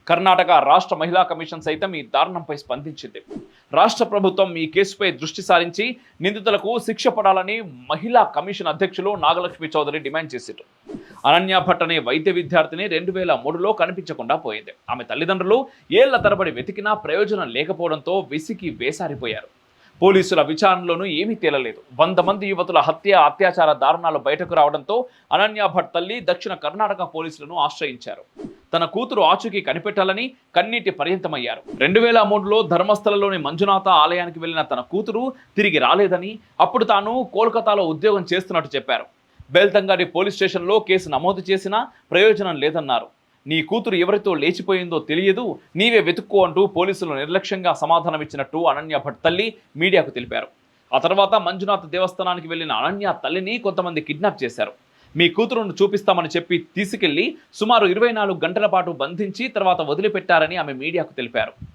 కర్ణాటక రాష్ట్ర మహిళా కమిషన్ సైతం ఈ దారుణంపై స్పందించింది. రాష్ట్ర ప్రభుత్వం ఈ కేసుపై దృష్టి సారించి నిందితులకు శిక్ష పడాలని మహిళా కమిషన్ అధ్యక్షులు నాగలక్ష్మి చౌదరి డిమాండ్ చేశారు. అనన్య భట్ అనే వైద్య విద్యార్థిని 2003లో కనిపించకుండా పోయింది. ఆమె తల్లిదండ్రులు ఏళ్ల తరబడి వెతికినా ప్రయోజనం లేకపోవడంతో విసిగి వేసారిపోయారు. పోలీసుల విచారణలోనూ ఏమీ తేలలేదు. 100 మంది యువతుల అత్యాచార దారుణాలు బయటకు రావడంతో అనన్య భట్ తల్లి దక్షిణ కర్ణాటక పోలీసులను ఆశ్రయించారు. తన కూతురు ఆచూకీ కనిపెట్టాలని కన్నీటి పర్యంతమయ్యారు. 2003లో ధర్మస్థలలోని మంజునాథ ఆలయానికి వెళ్లిన తన కూతురు తిరిగి రాలేదని, అప్పుడు తాను కోల్కతాలో ఉద్యోగం చేస్తున్నట్టు చెప్పారు. బెల్తంగాడి పోలీస్ స్టేషన్లో కేసు నమోదు చేసినా ప్రయోజనం లేదన్నారు. నీ కూతురు ఎవరితో లేచిపోయిందో తెలియదు, నీవే వెతుక్కో అంటూ పోలీసులు నిర్లక్ష్యంగా సమాధానమిచ్చినట్టు అనన్య భట్ తల్లి మీడియాకు తెలిపారు. ఆ తర్వాత మంజునాథ్ దేవస్థానానికి వెళ్లిన అనన్య తల్లిని కొంతమంది కిడ్నాప్ చేశారు. మీ కూతురును చూపిస్తామని చెప్పి తీసుకెళ్లి సుమారు 24 గంటల పాటు బంధించి తర్వాత వదిలిపెట్టారని ఆమె మీడియాకు తెలిపారు.